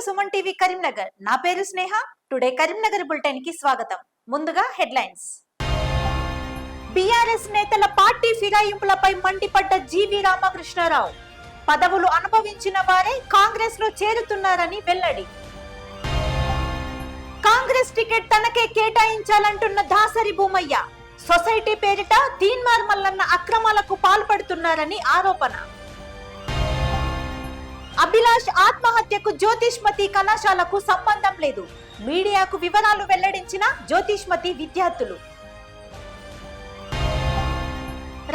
Suman TV Karimnagar. నా పేరు స్నేహ. Today Karimnagar bulletin కి స్వాగతం. ముందుగా హెడ్లైన్స్. బీఆర్ఎస్ నేతల పార్టీ ఫిరాయింపులపై మండిపడ్డ జీవి రామకృష్ణారావు. పదవులు అనుభవించిన వారే కాంగ్రెస్ లో చేరుతున్నారని వెల్లడి. కాంగ్రెస్ టికెట్ తనకే కేటాయించాలంటున్న దాసరి భూమయ్య. సొసైటీ పేరిట తీన్మార్ మల్లన్న అక్రమాలకు పాల్పడుతున్నారని ఆరోపణ. అభిలాష్ ఆత్మహత్యకు జ్యోతిష్మతి కళాశాలకు సంబంధం లేదు. మీడియాకు వివరాలు వెల్లడించిన జ్యోతిష్మతి విద్యార్థులు.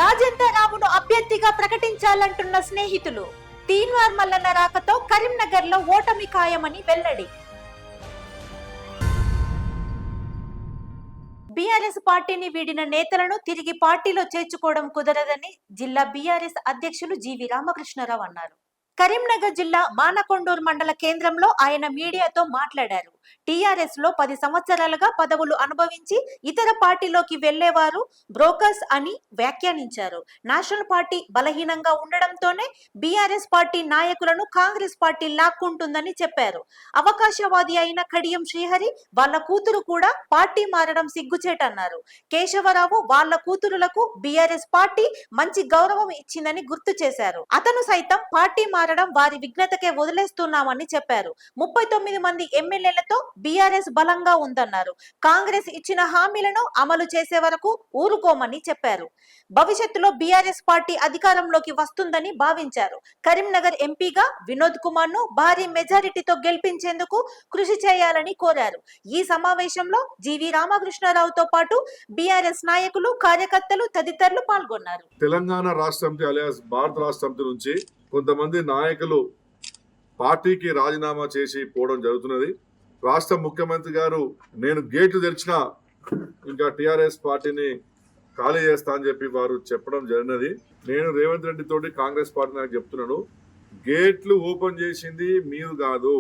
రాజేందర్ రావును అభ్యర్థిగా ప్రకటించాలంటున్న స్నేహితులు. తీన్మార్ మల్లన్న రాకతో కరీంనగర్ లో ఓటమి ఖాయమని వెల్లడి. బీఆర్ఎస్ పార్టీని వీడిన నేతలను తిరిగి పార్టీలో చేర్చుకోవడం కుదరదని జిల్లా బీఆర్ఎస్ అధ్యక్షులు జీవి రామకృష్ణారావు అన్నారు. కరీంనగర్ జిల్లా మానకొండూరు మండల కేంద్రంలో ఆయన మీడియాతో మాట్లాడారు. టీఆర్ఎస్ లో 10 సంవత్సరాలుగా పదవులు అనుభవించి ఇతర పార్టీలోకి వెళ్లేవారు బ్రోకర్స్ అని వ్యాఖ్యానించారు. నేషనల్ పార్టీ బలహీనంగా ఉండడంతోనే బీఆర్ఎస్ పార్టీ నాయకులను కాంగ్రెస్ పార్టీ లాక్కుంటుందని చెప్పారు. అవకాశవాది అయిన కడియం శ్రీహరి వాళ్ళ కూతురు కూడా పార్టీ మారడం సిగ్గుచేటన్నారు. కేశవరావు వాళ్ళ కూతురులకు బీఆర్ఎస్ పార్టీ మంచి గౌరవం ఇచ్చిందని గుర్తు చేశారు. అతను సైతం పార్టీ మారడం వారి విఘ్నతకే వదిలేస్తున్నామని చెప్పారు. 39 మంది ఎమ్మెల్యేలతో బీఆర్ఎస్ బలంగా ఉందన్నారు. కాంగ్రెస్ ఇచ్చిన హామీలను అమలు చేసే వరకు ఊరుకోమని చెప్పారు. భవిష్యత్తులో బీఆర్ఎస్ పార్టీ అధికారంలోకి వస్తుందని భావించారు. కరీంనగర్ ఎంపీగా వినోద్ కుమార్ ను భారీ మెజారిటీతో గెలిపించేందుకు కృషి చేయాలని కోరారు. ఈ సమావేశంలో జీవి రామకృష్ణారావుతో పాటు బీఆర్ఎస్ నాయకులు, కార్యకర్తలు తదితరులు పాల్గొన్నారు. తెలంగాణ రాష్ట్ర సమితి అలియాస్ భారత రాష్ట్ర సమితి నుంచి కొంతమంది నాయకులు పార్టీకి రాజీనామా చేసి పోవడం జరుగుతున్నది. రాష్ట్ర ముఖ్యమంత్రి గారు నేను గేట్లు తెరిచినా ఇంకా టీఆర్ఎస్ పార్టీని ఖాళీ చేస్తా అని చెప్పి వారు చెప్పడం జరిగినది. నేను రేవంత్ రెడ్డి తోటి కాంగ్రెస్ పార్టీ నాకు చెప్తున్నాను, గేట్లు ఓపెన్ చేసింది మీరు కాదు,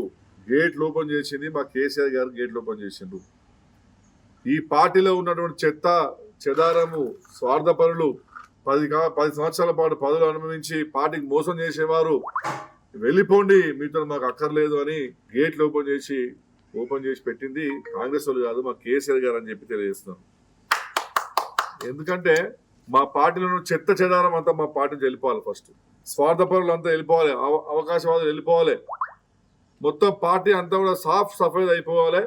గేట్లు ఓపెన్ చేసింది మా కేసీఆర్ గారు గేట్లు ఓపెన్ చేసిండు. ఈ పార్టీలో ఉన్నటువంటి చెత్త చెదారము స్వార్థపరులు 10 సంవత్సరాల పాటు పదవులు అనుభవించి పార్టీకి మోసం చేసేవారు వెళ్ళిపోండి, మీతో మాకు అక్కర్లేదు అని గేట్లు ఓపెన్ చేసి పెట్టింది కాంగ్రెస్ వాళ్ళు కాదు, మా కేసీఆర్ గారు అని చెప్పి తెలియజేస్తున్నాం. ఎందుకంటే మా పార్టీలో చెత్త చెదారం అంతా మా పార్టీకి వెళ్ళిపోవాలి. ఫస్ట్ స్వార్థపరులు అంతా వెళ్ళిపోవాలి, అవకాశవాదులు వెళ్ళిపోవాలి, మొత్తం పార్టీ అంతా కూడా సాఫ్ సఫైడ్ అయిపోవాలి.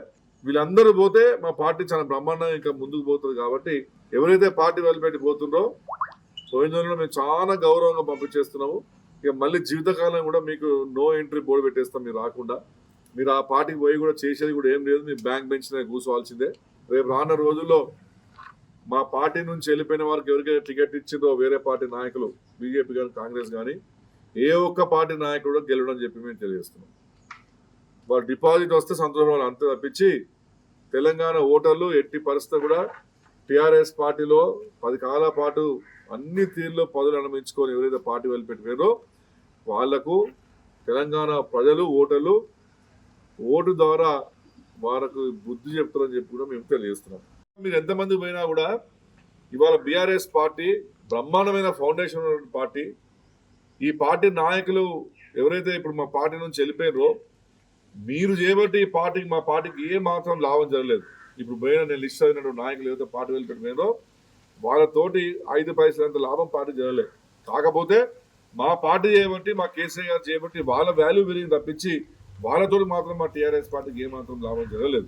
వీళ్ళందరూ పోతే మా పార్టీ చాలా బ్రహ్మాండంగా ఇంకా ముందుకు పోతుంది. కాబట్టి ఎవరైతే పార్టీ వదిలిపెట్టి పోతుండ్రో పోయిన మేము చాలా గౌరవంగా పంపించేస్తున్నాము. ఇక మళ్ళీ జీవితకాలం కూడా మీకు నో ఎంట్రీ బోర్డు పెట్టేస్తాం. మీరు రాకుండా మీరు ఆ పార్టీకి పోయి కూడా చేసేది కూడా ఏం లేదు, మీ బ్యాంక్ బెంచ్ కూర్చోవాల్సిందే. రేపు రానున్న రోజుల్లో మా పార్టీ నుంచి వెళ్ళిపోయిన వారికి ఎవరికైతే టికెట్ ఇచ్చిందో వేరే పార్టీ నాయకులు, బీజేపీ కానీ కాంగ్రెస్ కానీ ఏ ఒక్క పార్టీ నాయకుడు గెలవడం చెప్పి మేము తెలియజేస్తున్నాం. వాళ్ళు డిపాజిట్ వస్తే సంతోషం అంతే తప్పించి తెలంగాణ ఓటర్లు ఎట్టి పరిస్థితి కూడా టీఆర్ఎస్ పార్టీలో 10 కాలాల పాటు అన్ని తీరులో పదవులు అనుభవించుకొని ఎవరైతే పార్టీ వెళ్ళిపెట్టారో వాళ్లకు తెలంగాణ ప్రజలు ఓటర్లు ఓటు ద్వారా వారికి బుద్ధి చెప్తారని చెప్పి కూడా మేము తెలియజేస్తున్నాం. మీరు ఎంతమంది పోయినా కూడా ఇవాళ బీఆర్ఎస్ పార్టీ బ్రహ్మాండమైన ఫౌండేషన్ ఉన్న పార్టీ. ఈ పార్టీ నాయకులు ఎవరైతే ఇప్పుడు మా పార్టీ నుంచి వెళ్ళిపోయారో మీరు చేయబట్టి ఈ పార్టీకి మా పార్టీకి ఏ మాత్రం లాభం జరగలేదు. ఇప్పుడు పోయిన నేను లిస్ట్ అయినటువంటి నాయకులు ఏదైతే పార్టీ వెళ్ళిపెట్టిపోయారో వాళ్ళతోటి 5 పైసలంత లాభం పార్టీ జరగలేదు. కాకపోతే మా పార్టీ చేయబట్టి, మా కేసీఆర్ గారు చేయబట్టి వాళ్ళ వాల్యూ పెరిగింది తప్పించి వాళ్ళతో మాత్రం మా టీఆర్ఎస్ పార్టీకి ఏ మాత్రం లాభం జరగలేదు.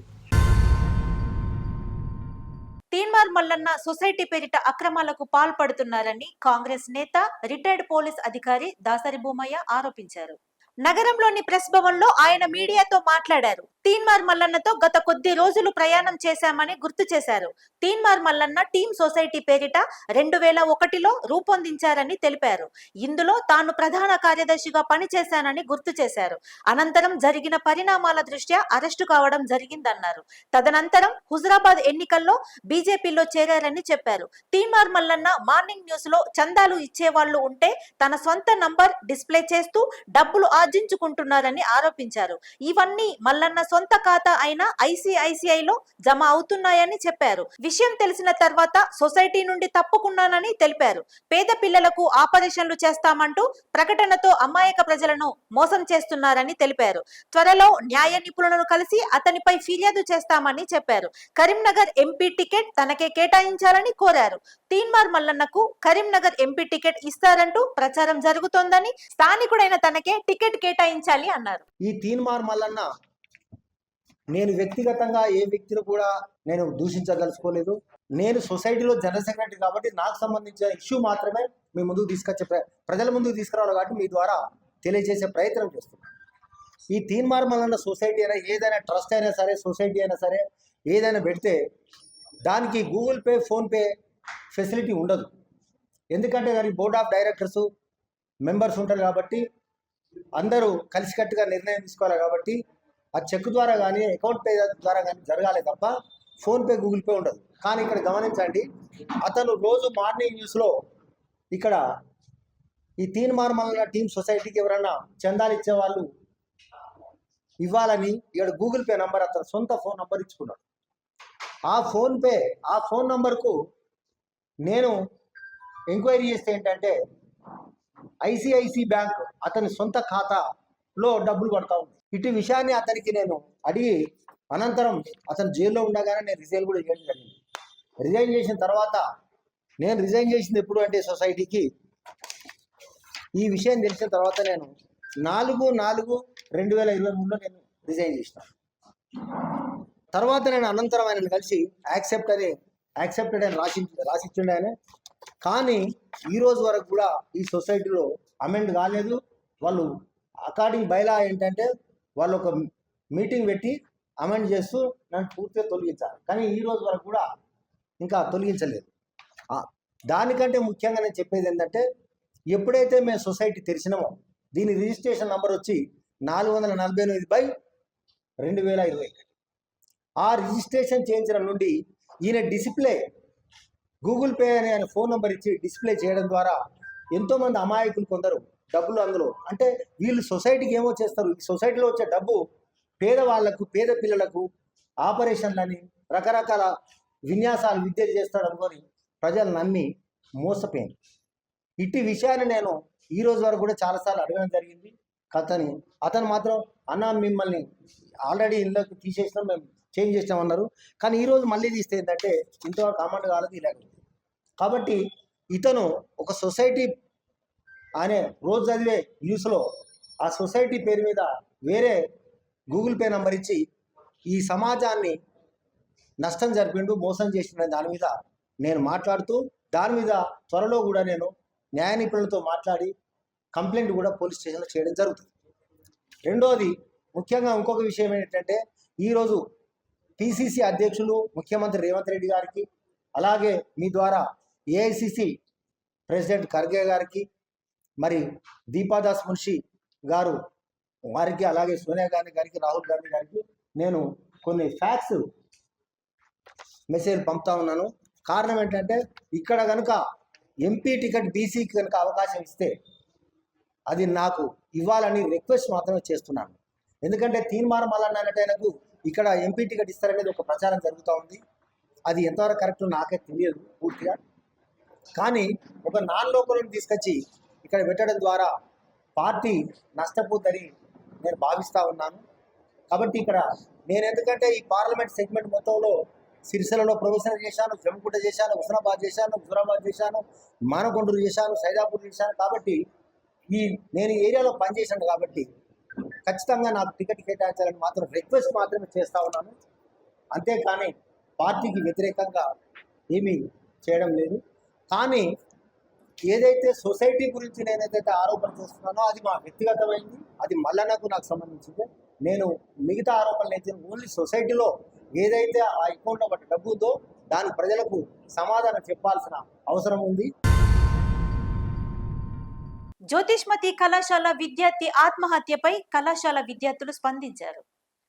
తీన్మార్ మల్లన్న సొసైటీ పేరిట అక్రమాలకు పాల్పడుతున్నారని కాంగ్రెస్ నేత రిటైర్డ్ పోలీస్ అధికారి దాసరి భూమయ్య ఆరోపించారు. నగరంలోని ప్రెస్ భవన్ లో ఆయన మీడియాతో మాట్లాడారు. తీన్మార్ మల్లన్నతో గత కొద్ది రోజులు ప్రయాణం చేశామని గుర్తు చేశారు. తీన్మార్ మల్లన్న టీమ్ సొసైటీ పేరిట 2001లో రూపొందించారని తెలిపారు. ఇందులో తాను ప్రధాన కార్యదర్శిగా పనిచేశానని గుర్తు చేశారు. అనంతరం జరిగిన పరిణామాల దృష్ట్యా అరెస్టు కావడం జరిగిందన్నారు. తదనంతరం హుజరాబాద్ ఎన్నికల్లో బీజేపీలో చేరారని చెప్పారు. తీన్మార్ మల్లన్న మార్నింగ్ న్యూస్ లో చందాలు ఇచ్చేవాళ్లు ఉంటే తన సొంత నంబర్ డిస్ప్లే చేస్తూ డబ్బులు ఆర్జించుకుంటున్నారని ఆరోపించారు. ఇవన్నీ మల్లన్న సొంత ఖాతా అయిన ఐసిఐసిఐలో జమ అవుతున్నాయని చెప్పారు. విషయం తెలిసిన తర్వాత సొసైటీ నుండి తప్పుకున్నానని తెలిపారు. పేద పిల్లలకు ఆపరేషన్లు చేస్తామంటూ ప్రకటనతో అమాయక ప్రజలను మోసం చేస్తున్నారని తెలిపారు. త్వరలో న్యాయ నిపుణులను కలిసి అతనిపై ఫిర్యాదు చేస్తామని చెప్పారు. కరీంనగర్ ఎంపీ టికెట్ తనకే కేటాయించాలని కోరారు. తీన్మార్ మల్లన్నకు కరీంనగర్ ఎంపీ టికెట్ ఇస్తారంటూ ప్రచారం జరుగుతోందని, స్థానికుడైన తనకే టికెట్ కేటాయించాలి అన్నారు. ఈ తీన్మార్ మల్లన్న నేను వ్యక్తిగతంగా ఏ వ్యక్తిని కూడా నేను దూషించదలుచుకోలేదు. నేను సొసైటీలో జనరల్ సెక్రటరీ కాబట్టి నాకు సంబంధించిన ఇష్యూ మాత్రమే మీ ముందుకు తీసుకొచ్చే ప్రజల ముందుకు తీసుకురావాలి కాబట్టి మీ ద్వారా తెలియజేసే ప్రయత్నం చేస్తున్నాను. ఈ తీన్మార్ మల్లన్న సొసైటీ అయినా ఏదైనా ట్రస్ట్ అయినా సరే, సొసైటీ అయినా సరే, ఏదైనా పెడితే దానికి గూగుల్ పే, ఫోన్పే ఫెసిలిటీ ఉండదు. ఎందుకంటే దానికి బోర్డ్ ఆఫ్ డైరెక్టర్స్ మెంబర్స్ ఉంటారు కాబట్టి అందరూ కలిసికట్టుగా నిర్ణయం తీసుకోవాలి కాబట్టి ఆ చెక్ ద్వారా కానీ అకౌంట్ పే ద్వారా కానీ జరగాలి తప్ప ఫోన్పే, గూగుల్ పే ఉండదు. కానీ ఇక్కడ గమనించండి, అతను రోజు మార్నింగ్ న్యూస్లో ఇక్కడ ఈ తీన్మార్ మల్లన్న టీమ్ సొసైటీకి ఎవరన్నా చందాలు ఇచ్చేవాళ్ళు ఇవ్వాలని ఇక్కడ గూగుల్ పే నంబర్ అతను సొంత ఫోన్ నంబర్ ఇచ్చుకున్నాడు. ఆ ఫోన్ నంబర్కు నేను ఎంక్వైరీ చేస్తే ఏంటంటే ఐసిఐసి బ్యాంక్ అతని సొంత ఖాతాలో డబ్బులు పడతా ఉంది. ఇటు విషయాన్ని అతనికి నేను అడిగి అనంతరం అతను జైల్లో ఉండగానే నేను రిజైన్ కూడా చేయడం జరిగింది. రిజైన్ చేసిన తర్వాత నేను రిజైన్ చేసింది ఎప్పుడు అంటే సొసైటీకి ఈ విషయం తెలిసిన తర్వాత నేను 4/4/2023లో నేను రిజైన్ చేసిన తర్వాత నేను అనంతరం ఆయనను కలిసి యాక్సెప్టెడ్ అని రాసిచ్చిండే ఆయన. కానీ ఈ రోజు వరకు కూడా ఈ సొసైటీలో అమెండ్ కాలేదు. వాళ్ళు అకార్డింగ్ బైలా ఏంటంటే వాళ్ళు ఒక మీటింగ్ పెట్టి అమెండ్ చేస్తూ నన్ను పూర్తిగా తొలగించాలి. కానీ ఈ రోజు వరకు కూడా ఇంకా తొలగించలేదు. దానికంటే ముఖ్యంగా నేను చెప్పేది ఏంటంటే ఎప్పుడైతే మేము సొసైటీ తెరిచినామో దీని రిజిస్ట్రేషన్ నంబర్ వచ్చి 448/2020. ఆ రిజిస్ట్రేషన్ చేయించడం నుండి ఈయన డిస్ప్లే గూగుల్ పే అనే ఆయన ఫోన్ నెంబర్ ఇచ్చి డిస్ప్లే చేయడం ద్వారా ఎంతోమంది అమాయకులు కొందరు డబ్బులు అందులో అంటే వీళ్ళు సొసైటీకి ఏమో చేస్తారు. ఈ సొసైటీలో వచ్చే డబ్బు పేదవాళ్లకు, పేద పిల్లలకు ఆపరేషన్లని రకరకాల విన్యాసాలు విద్యలు చేస్తాడు అనుకొని ప్రజలు నమ్మి మోసపోయింది. ఇట్టి విషయాన్ని నేను ఈ రోజు వరకు కూడా చాలాసార్లు అడగడం జరిగింది. అతను మాత్రం అన్న మిమ్మల్ని ఆల్రెడీ ఇళ్ళకి తీసేసినాం, మేము చేంజ్ చేసినామన్నారు. కానీ ఈరోజు మళ్ళీ తీస్తే ఏంటంటే ఇంతవరకు అమౌంట్ కాలేదు ఇలాగ. కాబట్టి ఇతను ఒక సొసైటీ అనే రోజు చదివే న్యూస్లో ఆ సొసైటీ పేరు మీద వేరే గూగుల్ పే నంబర్ ఇచ్చి ఈ సమాజాన్ని నష్టం జరిపిండు, మోసం చేసిన దాని మీద నేను మాట్లాడుతూ దాని మీద త్వరలో కూడా నేను న్యాయ నిపుణులతో మాట్లాడి కంప్లైంట్ కూడా పోలీస్ స్టేషన్లో చేయడం జరుగుతుంది. రెండోది ముఖ్యంగా ఇంకొక విషయం ఏంటంటే ఈరోజు పిసిసి అధ్యక్షులు ముఖ్యమంత్రి రేవంత్ రెడ్డి గారికి, అలాగే మీ ద్వారా ఏఐసిసి ప్రెసిడెంట్ ఖర్గే గారికి, మరి దీపాదాస్ మున్షి గారు వారికి, అలాగే సోనియా గాంధీ గారికి, రాహుల్ గాంధీ గారికి నేను కొన్ని ఫ్యాక్స్ మెసేజ్ పంపుతా ఉన్నాను. కారణం ఏంటంటే ఇక్కడ కనుక ఎంపీ టికెట్ బీసీకి కనుక అవకాశం ఇస్తే అది నాకు ఇవ్వాలని రిక్వెస్ట్ మాత్రమే చేస్తున్నాను. ఎందుకంటే తీన్మార్ మల్లన్న అనేటైనకు ఇక్కడ ఎంపీ టికెట్ ఇస్తారనేది ఒక ప్రచారం జరుగుతూ ఉంది. అది ఎంతవరకు కరెక్ట్ నాకే తెలియదు పూర్తిగా. కానీ ఒక నాన్ లోకల్ని తీసుకొచ్చి ఇక్కడ పెట్టడం ద్వారా పార్టీ నష్టపోతుందని నేను భావిస్తూ ఉన్నాను. కాబట్టి ఇక్కడ నేను ఎందుకంటే ఈ పార్లమెంట్ సెగ్మెంట్ మొత్తంలో సిరిసిల్లలో ప్రొఫెసర్ చేశాను, జమ్మికుంట చేశాను, హుస్నాబాద్ చేశాను, మానకొండూరు చేశాను, సైదాపూర్ చేశాను. కాబట్టి నేను ఈ ఏరియాలో పనిచేశాను కాబట్టి ఖచ్చితంగా నాకు టికెట్ కేటాయించాలని మాత్రం రిక్వెస్ట్ మాత్రమే చేస్తూ ఉన్నాను. అంతేకాని పార్టీకి వ్యతిరేకంగా ఏమీ చేయడం లేదు. కానీ ఏదైతే సొసైటీ గురించి నేనైతే ఆరోపణ చేస్తున్నానో అది మా వ్యక్తిగతమైంది, అది మల్లన్నకు నాకు సంబంధించింది. నేను మిగతా ఆరోపణలు అయితే ఓన్లీ సొసైటీలో ఏదైతే ఆ అకౌంట్లో ఒక డబ్బు ఉందో దాని ప్రజలకు సమాధానం చెప్పాల్సిన అవసరం ఉంది. జ్యోతిష్మతి కళాశాల విద్యార్థి ఆత్మహత్యపై కళాశాల విద్యార్థులు స్పందించారు.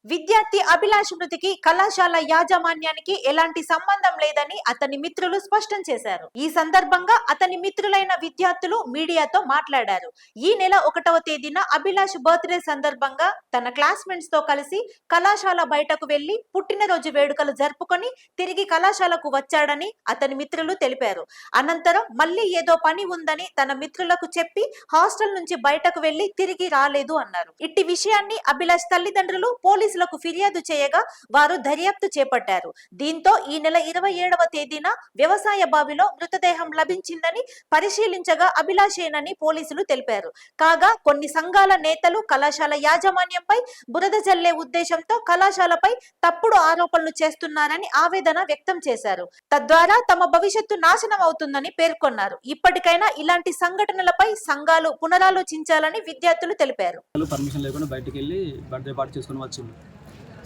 విద్యార్థి అభిలాష్ మృతికి కళాశాల యాజమాన్యానికి ఎలాంటి సంబంధం లేదని అతని మిత్రులు స్పష్టం చేశారు. ఈ సందర్భంగా అతని మిత్రులైన విద్యార్థులు మీడియాతో మాట్లాడారు. ఈ నెల 1వ తేదీన అభిలాష్ బర్త్డే సందర్భంగా తన క్లాస్మేట్స్ తో కలిసి కళాశాల బయటకు వెళ్లి పుట్టినరోజు వేడుకలు జరుపుకొని తిరిగి కళాశాలకు వచ్చాడని అతని మిత్రులు తెలిపారు. అనంతరం మళ్ళీ ఏదో పని ఉందని తన మిత్రులకు చెప్పి హాస్టల్ నుంచి బయటకు వెళ్లి తిరిగి రాలేదు అన్నారు. ఇట్టి విషయాన్ని అభిలాష్ తల్లిదండ్రులు పోలీసులకు ఫిర్యాదు చేయగా వారు దర్యాప్తు చేపట్టారు. దీంతో ఈ నెల 27వ తేదీన వ్యవసాయ బావిలో మృతదేహం లభించిందని పరిశీలించగా అభిలాషేనని పోలీసులు తెలిపారు. కాగా కొన్ని సంఘాల నేతలు కళాశాల యాజమాన్యంపై బురద జల్లే ఉద్దేశంతో కళాశాలపై తప్పుడు ఆరోపణలు చేస్తున్నారని ఆవేదన వ్యక్తం చేశారు. తద్వారా తమ భవిష్యత్తు నాశనం అవుతుందని పేర్కొన్నారు. ఇప్పటికైనా ఇలాంటి సంఘటనలపై సంఘాలు పునరాలోచించాలని విద్యార్థులు తెలిపారు. పర్మిషన్ లేకుండా బయటకు వెళ్ళి బర్త్డే పార్టీ చేసుకొని వచ్చిండు.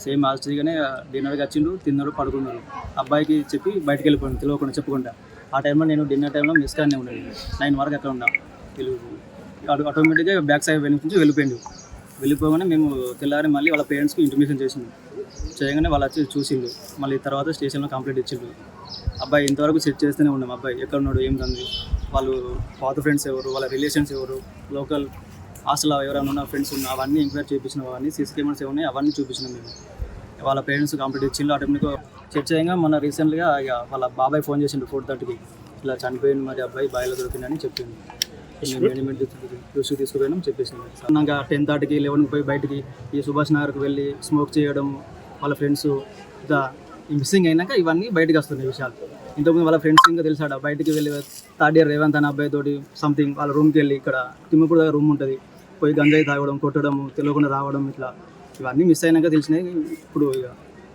సేమ్ హాస్టల్గానే డిన్నర్కి వచ్చిండు, తిన్నారు, పడుకున్నారు. అబ్బాయికి చెప్పి బయటకు వెళ్ళిపోయాను తెలియకుండా చెప్పకుండా. ఆ టైంలో నేను డిన్నర్ టైంలో మిస్ కానీ ఉండేది 9 వరకు అక్కడ ఉన్నా. ఆటోమేటిక్గా బ్యాక్ సైడ్ నుంచి వెళ్ళిపోగానే మేము తెల్లారి మళ్ళీ వాళ్ళ పేరెంట్స్కి ఇంటిమేషన్ చేసిండు. చేయగానే వాళ్ళు వచ్చి చూసిండు. మళ్ళీ తర్వాత స్టేషన్లో కంప్లైంట్ ఇచ్చిండు. అబ్బాయి ఇంతవరకు సెట్ చేస్తూనే ఉన్నాం. అబ్బాయి ఎక్కడ ఉన్నాడు, ఏం తంది, వాళ్ళు పాత ఫ్రెండ్స్ ఎవరు, వాళ్ళ రిలేషన్స్ ఎవరు, లోకల్ హాస్టల్లో ఎవరైనా ఉన్న ఫ్రెండ్స్ ఉన్నా అవన్నీ ఎంక్వైరీ చేయించినాం. అవన్నీ సీసీ కెమెరాస్ ఏమన్నాయి అవన్నీ చూపించినాం మేము. వాళ్ళ పేరెంట్స్ కంప్లీట్ ఇచ్చిండు. ఆటోమేటిక్గా చెక్ చేయగా మొన్న రీసెంట్గా ఇక వాళ్ళ బాబాయ్ ఫోన్ చేసిండు 4:30కి ఇలా చనిపోయింది మరి అబ్బాయి బాయిలో దొరికిందని చెప్పింది. మేనేజ్మెంట్ దృష్టికి తీసుకుపోయినాం చెప్పేసింది. ఇంకా 10:30కి 11కి పోయి బయటికి ఈ సుభాష్ నగర్కి వెళ్ళి స్మోక్ చేయడం, వాళ్ళ ఫ్రెండ్స్ ఇంకా మిస్సింగ్ అయినాక ఇవన్నీ బయటకు వస్తున్నాయి విషయాలు. ఇంతకుముందు వాళ్ళ ఫ్రెండ్స్ ఇంకా తెలిసాడు బయటికి వెళ్ళి 3rd ఇయర్ రేవంత్ అనే అబ్బాయి తోటి సంథింగ్ వాళ్ళ రూమ్కి వెళ్ళి ఇక్కడ తిమ్మపూడి దగ్గర రూమ్ ఉంటుంది పోయి గంజాయి తాగడం, కొట్టడం, తెలియకుండా రావడం, ఇట్లా ఇవన్నీ మిస్ అయినాక తెలిసినాయి. ఇప్పుడు ఇక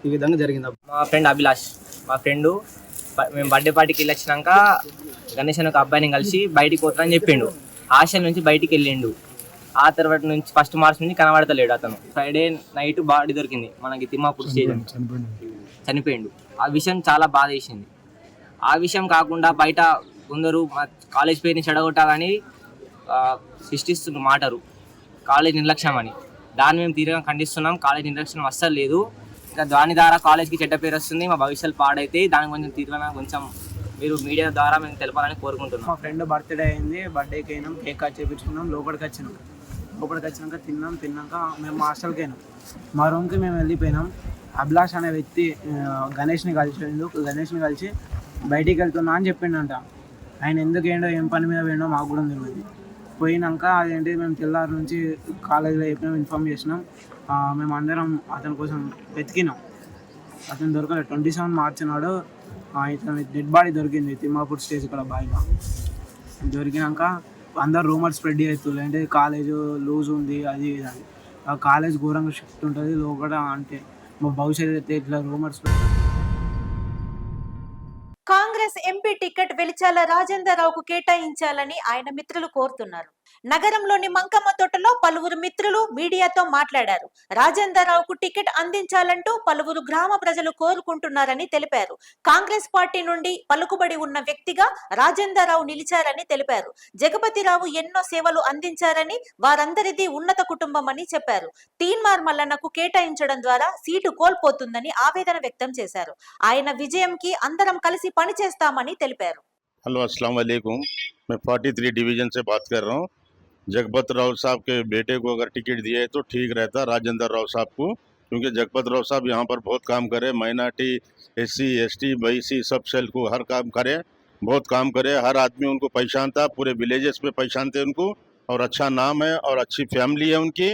ఈ విధంగా జరిగింది. మా ఫ్రెండ్ అభిలాష్, మా ఫ్రెండు మేము బర్త్డే పార్టీకి వెళ్ళి వచ్చినాక గణేష్ అని ఒక అబ్బాయిని కలిసి బయటికి పోతానని చెప్పిండు. హాస్టల్ నుంచి బయటికి వెళ్ళిండు. ఆ తర్వాత నుంచి 1st మార్చ్ నుంచి కనబడతలేడు అతను. ఫ్రైడే నైట్ బాడీ దొరికింది మనకి తిమ్మాపూర్ స్టేషన్, చనిపోయిండు. ఆ విషయం చాలా బాధ వేసింది. ఆ విషయం కాకుండా బయట కొందరు మా కాలేజ్ పేరుని చెడగొట్టాలని సృష్టిస్తున్న మాటరు కాలేజ్ నిర్లక్ష్యం అని. దాన్ని మేము తీవ్రంగా ఖండిస్తున్నాం. కాలేజ్ నిర్లక్ష్యం అస్సలు లేదు. ఇంకా దాని ద్వారా కాలేజ్కి చెడ్డ పేరు వస్తుంది, మా భవిష్యత్తు పాడైతే దాని కొంచెం మీరు మీడియా ద్వారా మేము తెలపాలని కోరుకుంటున్నాం. మా ఫ్రెండ్ బర్త్డే అయింది, బర్త్డేకి అయినాం, కేక్ కట్ చేయించుకున్నాం, లోపలికి వచ్చినాక తిన్నాక మేము హాస్టల్కి అయినాం. మా రూమ్కి మేము వెళ్ళిపోయినాం. అభిలాష్ అనే వ్యక్తి గణేష్ని కలిసి బయటికి వెళ్తున్నా అని చెప్పిండంట. ఆయన ఎందుకు ఏంటో ఏం పని మీద పోయిండో మాకు కూడా తెలియదు. పోయినాక అదేంటి మేము తెల్లారి నుంచి కాలేజీలో చెప్పినాం, ఇన్ఫామ్ చేసినాం. మేము అందరం అతని కోసం వెతికినాం. అతను దొరకలేదు. 27 మార్చి నాడు ఇతని డెడ్ బాడీ దొరికింది తిమ్మాపూర్ స్టేజ్ ఇక్కడ బాయిలో. దొరికినాక అందరు రూమర్స్ స్ప్రెడ్ అవుతుంది, అంటే కాలేజ్ లూజ్ ఉంది అది ఇది అని. ఆ కాలేజ్ ఘోరంగా షిఫ్ట్ ఉంటుంది లోపల, అంటే మా భవిష్యత్తు అయితే ఇట్లా rumours. Congress MP ticket Velichala Rajender రావుకు కేటాయించాలని ఆయన మిత్రులు కోరుతున్నారు. నగరంలోని మంకమ్మ తోటలో పలువురు మిత్రులు మీడియాతో మాట్లాడారు. రాజేందర్ రావుకు టికెట్ అందించాలంటూ పలువురు గ్రామ ప్రజలు కోరుకుంటున్నారని తెలిపారు. కాంగ్రెస్ పార్టీ నుండి పలుకుబడి ఉన్న వ్యక్తిగా రాజేందర్ రావు నిలిచారని తెలిపారు. జగపతిరావు ఎన్నో సేవలు అందించారని, వారందరిది ఉన్నత కుటుంబం అని చెప్పారు. తీన్మార్ మల్లన్నకు కేటాయించడం ద్వారా సీటు కోల్పోతుందని ఆవేదన వ్యక్తం చేశారు. ఆయన విజయంకి అందరం కలిసి పనిచేస్తామని తెలిపారు. हेलो अस्सलाम वालेकुम, मैं 43 डिवीज़न से बात कर रहा हूँ। जगपत राव साहब के बेटे को अगर टिकट दिए तो ठीक रहता, राजेंद्र राव साहब को, क्योंकि जगपत राव साहब यहाँ पर बहुत काम करे, माइनॉरिटी SC ST BC सब सेल को हर काम करे, बहुत काम करे, हर आदमी उनको पहचानता, पूरे विलेजेस में पहचानते उनको, और अच्छा नाम है और अच्छी फैमिली है उनकी।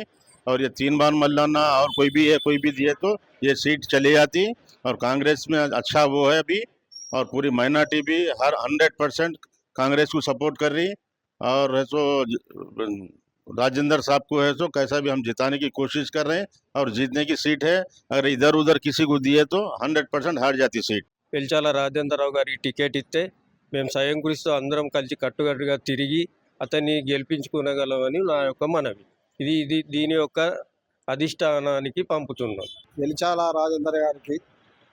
और ये 3 बार मल्लाना और कोई भी दिए तो ये सीट चली जाती, और कांग्रेस में अच्छा वो है अभी, और पूरी माइनॉरिटी भी हर 100% कांग्रेस को सपोर्ट कर रही। और है सो राजेंद्र साहब को है सो कैसा भी हम जिताने की कोशिश कर रहे हैं, और जीतने की सीट है। अगर इधर उधर किसी को दिए तो 100% हार जाती सीट। వెల్చాల రాజేంద్రరావు గారికి టికెట్ ఇస్తే మేము సాయం కృషితో అందరం కలిసి కట్టుకట్టుగా తిరిగి అతన్ని గెలిపించుకోగలమని నా యొక్క మనవి. దీని యొక్క అధిష్టానానికి పంపుతున్నాం. వెలిచాల రాజేందర్ గారికి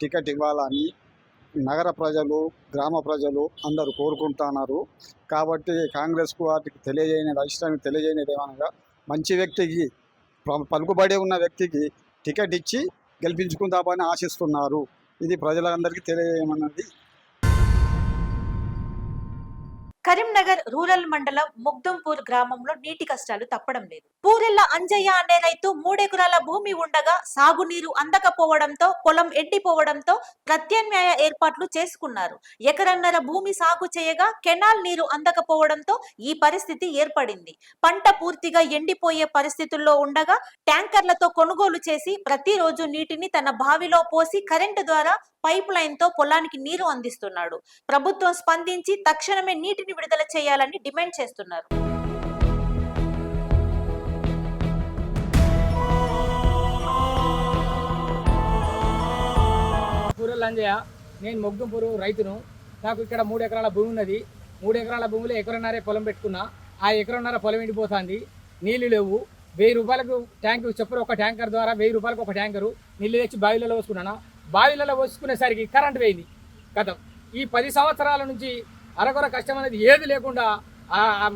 టికెట్ ఇవ్వాలని నగర ప్రజలు, గ్రామ ప్రజలు అందరూ కోరుకుంటున్నారు. కాబట్టి కాంగ్రెస్కు వాటికి తెలియజేయని అధిష్టానికి తెలియజేయనిది ఏమనగా, మంచి వ్యక్తికి, పలుకుబడి ఉన్న వ్యక్తికి టికెట్ ఇచ్చి గెలిపించుకుందామని ఆశిస్తున్నారు. ఇది ప్రజలందరికీ తెలియమన్నది. కరీంనగర్ రూరల్ మండలం ముగ్దుంపూర్ గ్రామంలో నీటి కష్టాలు తప్పడం లేదు. పూరెల్ల అంజయ్య అనే రైతు 3 ఎకరాల భూమి ఉండగా సాగునీరు అందకపోవడంతో పొలం ఎండిపోవడంతో ప్రత్యామ్నాయ ఏర్పాట్లు చేసుకున్నారు. ఎకరన్నర భూమి సాగు చేయగా కెనాల్ నీరు అందకపోవడంతో ఈ పరిస్థితి ఏర్పడింది. పంట పూర్తిగా ఎండిపోయే పరిస్థితుల్లో ఉండగా ట్యాంకర్లతో కొనుగోలు చేసి ప్రతిరోజు నీటిని తన బావిలో పోసి కరెంటు ద్వారా పైప్ లైన్ తో పొలానికి నీరు అందిస్తున్నాడు. ప్రభుత్వం స్పందించి తక్షణమే నీటిని విడుదల చేయాలని డిమాండ్ చేస్తున్నారు. పూరెల్ల అంజయ్య, నేను మొగ్గుంపూరు రైతును. నాకు ఇక్కడ 3 ఎకరాల భూమి ఉన్నది. 3 ఎకరాల భూమిలో ఎకరన్నరే పొలం పెట్టుకున్నా. ఆ ఎకరన్నర పొలం ఎండిపోతుంది, నీళ్లు లేవు. 1000 రూపాయలకు ట్యాంకు చెప్పరు, ఒక ట్యాంకర్ ద్వారా 1000 రూపాయలకు ఒక ట్యాంకరు నీళ్ళు తెచ్చి బావిలలో పోసుకున్నాను. బావిలలో పోసుకునేసరికి కరెంట్ పోయింది. గతం ఈ 10 సంవత్సరాల నుంచి అరకొర కష్టం అనేది ఏది లేకుండా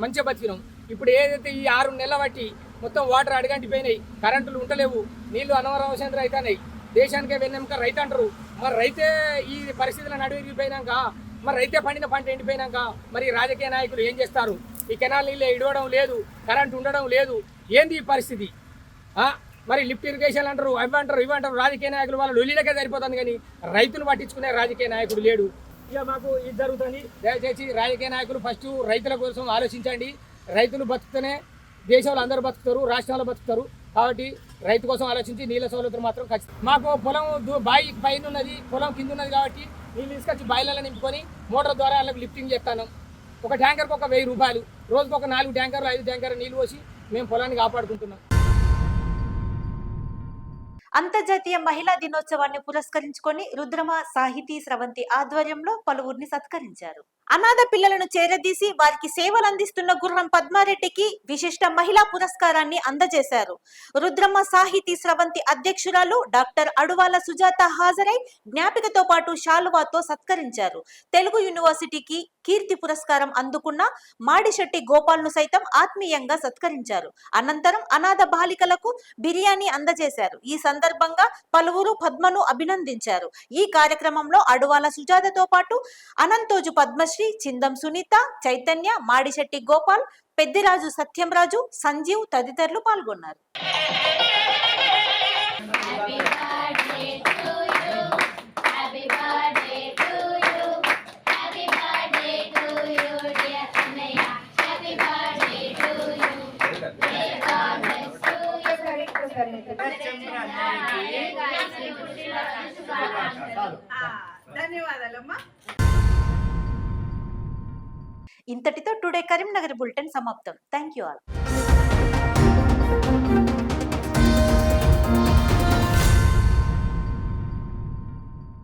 మంచిగా బతికినాం. ఇప్పుడు ఏదైతే ఈ 6 నెలల బట్టి మొత్తం వాటర్ అడిగంటిపోయినాయి, కరెంటులు ఉండలేవు, నీళ్లు అనవసరం అవుతున్నాయి. దేశానికే వెన్నెముక రైతు అంటారు. మరి రైతే ఈ పరిస్థితులను నడిగిపోయినాక, మరి రైతే పండిన పంట ఎండిపోయినాక మరి రాజకీయ నాయకులు ఏం చేస్తారు? ఈ కెనాల్ నీళ్ళు ఇడవడం లేదు, కరెంట్ ఉండడం లేదు. ఏంది ఈ పరిస్థితి? మరి లిఫ్ట్ ఇరిగేషన్ అంటారు, అవి అంటారు, ఇవి అంటారు. రాజకీయ నాయకులు వాళ్ళ లొల్లిలకే సరిపోతుంది, కానీ రైతును పట్టించుకునే రాజకీయ నాయకుడు లేడు. ఇక మాకు ఇది జరుగుతుంది. దయచేసి రాజకీయ నాయకులు ఫస్ట్ రైతుల కోసం ఆలోచించండి. రైతులు బతుకుతూనే దేశంలో అందరూ బతుకుతారు, రాష్ట్రాల్లో బతుకుతారు. కాబట్టి రైతు కోసం ఆలోచించి నీళ్ళ సౌలభ్యం మాత్రం ఖచ్చితంగా. మాకు పొలం బావి పైన ఉన్నది, పొలం కింద ఉన్నది. కాబట్టి నీళ్ళు తీసుకొచ్చి బాయిలలో నింపుకొని మోటార్ ద్వారా వాళ్ళకి లిఫ్టింగ్ చేస్తాను. ఒక ట్యాంకర్కి ఒక 1000 రూపాయలు, రోజుకు ఒక 4 ట్యాంకర్లు 5 ట్యాంకర్లు నీళ్ళు పోసి మేము పొలాన్ని కాపాడుకుంటున్నాం. అంతర్జాతీయ మహిళా దినోత్సవాన్ని పురస్కరించుకొని రుద్రమ సాహితీ స్రవంతి ఆధ్వర్యంలో పలువురిని సత్కరించారు. అనాథ పిల్లలను చేరదీసి వారికి సేవలు అందిస్తున్న గుర్రం పద్మారెడ్డికి విశిష్ట మహిళా పురస్కారాన్ని అందజేశారు. రుద్రమ సాహితీ స్రవంతి అధ్యక్షురాలు డాక్టర్ అడువాల సుజాత హాజరై జ్ఞాపికతో పాటు శాలువాతో సత్కరించారు. తెలుగు యూనివర్సిటీకి కీర్తి పురస్కారం అందుకున్న మాడిశెట్టి గోపాల్ను సైతం ఆత్మీయంగా సత్కరించారు. అనంతరం అనాథ బాలికలకు బిర్యానీ అందజేశారు. ఈ సందర్భంగా పలువురు పద్మను అభినందించారు. ఈ కార్యక్రమంలో అడువాల సుజాతతో పాటు అనంతోజు పద్మశ్రీ, చిందం సునీత, చైతన్య, మాడిశెట్టి గోపాల్, పెద్దిరాజు సత్యంరాజు, సంజీవ్ తదితరులు పాల్గొన్నారు. ధన్యవాదాలమ్మా. ఇంతటితో టుడే కరీంనగర్ బులెటిన్ సమాప్తం. Thank you all.